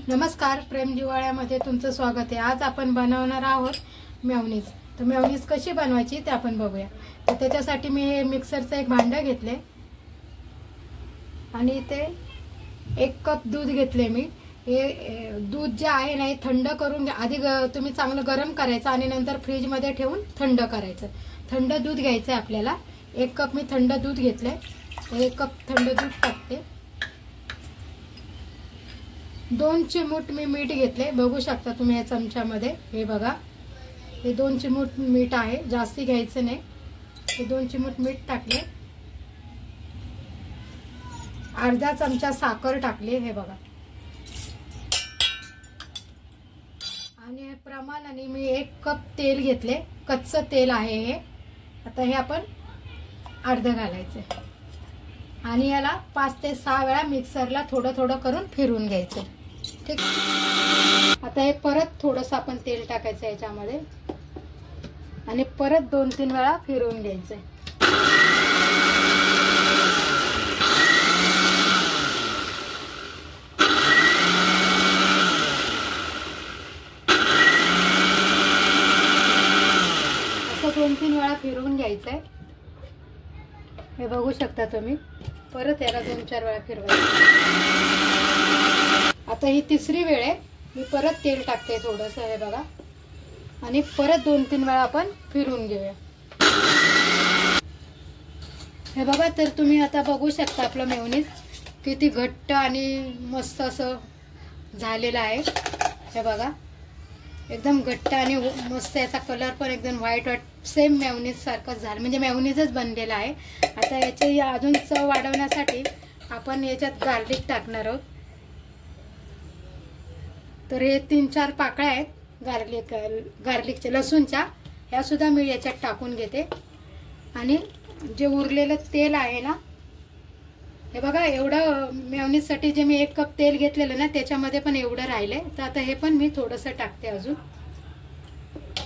नमस्कार, प्रेम जिव्हाळ्यामध्ये तुमचं स्वागत आहे। आज आपण बनवणार आहोत मेयोनीज। तर मेयोनीज कशी बनवायची ते आपण बघूया। तर त्याच्यासाठी मी हे मिक्सरचं एक भांडं घेतले आणि इथे 1 कप दूध घेतले। मी हे दूध जे आहे ना थंड करून आधी तुम्ही चांगलं गरम करायचं आणि नंतर फ्रीज मध्ये ठेवून थंड करायचं। थंड दूध घ्यायचं आपल्याला। 1 कप मी थंड दूध घेतले। 1 कप थंड दूध टाकते। 2 चिमूट मी मीठ घेतले, बघू शकता तुम्ही या चमच्यामध्ये। हे बघा, हे 2 चिमूट मीठ आहे, जास्ती घ्यायचं नाही। हे 2 चिमूट मीठ टाकले। अर्धा चमचा साखर टाकली, हे बघा। आणि प्रमाणाने मी 1 कप तेल घेतले, कच्चं तेल आहे हे। आता हे आपण अर्ध घालायचे आणि याला 5 ते 6 वेळा मिक्सरला थोडं थोडं करून फिरवून घ्यायचं। ठीक, आता हे परत थोडंसं आपण तेल टाकायचं याच्यामध्ये आणि परत 2-3 वेळा फिरवून घ्यायचं। असं 2-3 वेळा फिरवून घ्यायचंय। हे बघू शकता तुम्ही। परत याला 2-4 वेळा फिरवायचं। आता ही तिसरी वेळ आहे, मी परत तेल टाकते थोडंसं, हे बघा। आणि परत 2-3 वेळा आपण फिरवून घेऊया। हे बघा, तर तुम्ही आता बघू शकता आपलं मेयोनीज किती घट्ट आणि मस्त असं झालेलं आहे। हे बघा, एकदम घट्ट आणि मस्त, याचा कलर पण एकदम व्हाईट सेम मेयोनीज सारखंच झालं, म्हणजे मेयोनीजच बनलेला आहे। आता याची अजून चव वाढवण्यासाठी आपण याच्यात गार्लिक टाकणार आहोत। तर हे 3-4 पाकळ्या आहेत गार्लिकच्या, लसूणच्या, ह्या सुद्धा मी याच्यात टाकून घेते। आणि जे उरलेलं तेल आहे ना, हे बघा, एवढं मेयोनीजसाठी जे मी 1 कप तेल घेतलेलं ना त्याच्यामध्ये पण एवढं राहिलंय। तर आता हे पण मी थोडंसं टाकते अजून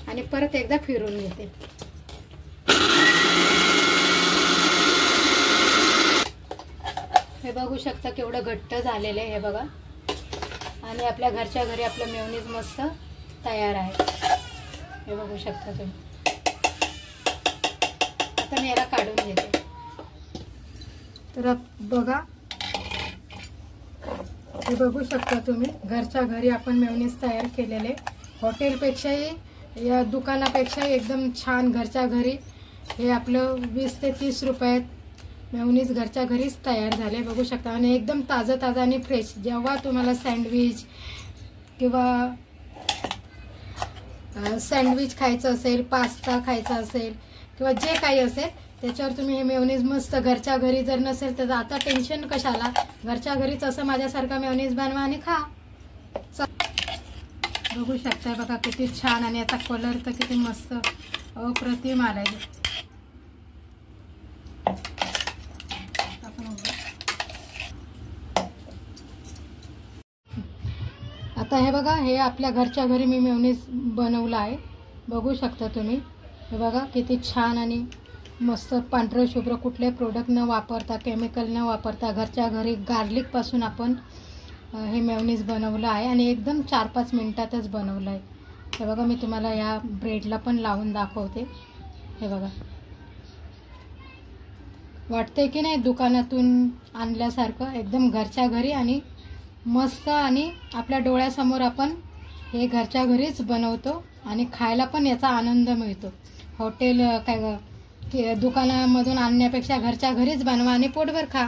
आणि परत एकदा फिरवून घेते। हे बघू शकता केवढं घट्ट झालेलं आहे, हे बघा। आणि आपल्या घरच्या घरी आपलं मेयोनीज मस्त तयार आहे, हे बघू शकता तुम्ही। आता मी याला काढून घेते। तर बघा, हे बघू शकता तुम्ही, घरच्या घरी आपण मेयोनीज तयार केलेले। हॉटेलपेक्षाही या दुकानापेक्षाही एकदम छान घरच्या घरी हे आपलं 20 ते 30 रुपयात मेयोनीज घरच्या घरीच तयार झाले, बघू शकता। आणि एकदम ताजं ताजं आणि फ्रेश। जेव्हा तुम्हाला सँडविच खायचं असेल, पास्ता खायचा असेल किंवा जे काही असेल त्याच्यावर तुम्ही हे मेयोनीज मस्त घरच्या घरी, जर नसेल तर आता टेन्शन कशाला, घरच्या घरीच असं माझ्यासारखा मेयोनीज बनवा आणि खा। बघू शकता बघा किती छान, आणि याचा कलर तर किती मस्त अप्रतिम आलाय। आता हे बघा, हे आपल्या घरच्या घरी मी मेयोनीज बनवलं आहे, बघू शकता तुम्ही। हे बघा किती छान आणि मस्त पांढरं शुभ्र, कुठले प्रोडक्ट न वापरता, केमिकल न वापरता घरच्या घरी गार्लिक पासून आपण हे मेयोनीज बनवलं आहे आणि एकदम 4-5 मिनिटातच बनवलं आहे। हे बघा, मी तुम्हाला या ब्रेडला पण लावून दाखवते। हे बघा, वाटतंय की नाही दुकानातून आणल्यासारखं, एकदम घरच्या घरी आणि मस्त। आणि आपल्या डोळ्यासमोर आपण हे घरच्या घरीच बनवतो आणि खायला पण याचा आनंद मिळतो। हॉटेल काय दुकानामधून आणण्यापेक्षा घरच्या घरीच बनवा आणि पोटभर खा।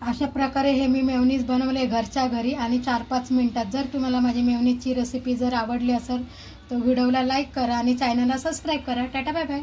अशा प्रकारे हे मी मेयोनीज बनवले घरच्या घरी आणि 4-5 मिनिटात। जर तुम्हाला माझी मेयोनीजची रेसिपी जर आवडली असेल तर व्हिडिओला लाईक करा आणि चॅनलला सबस्क्राईब करा। Tata, bye bye.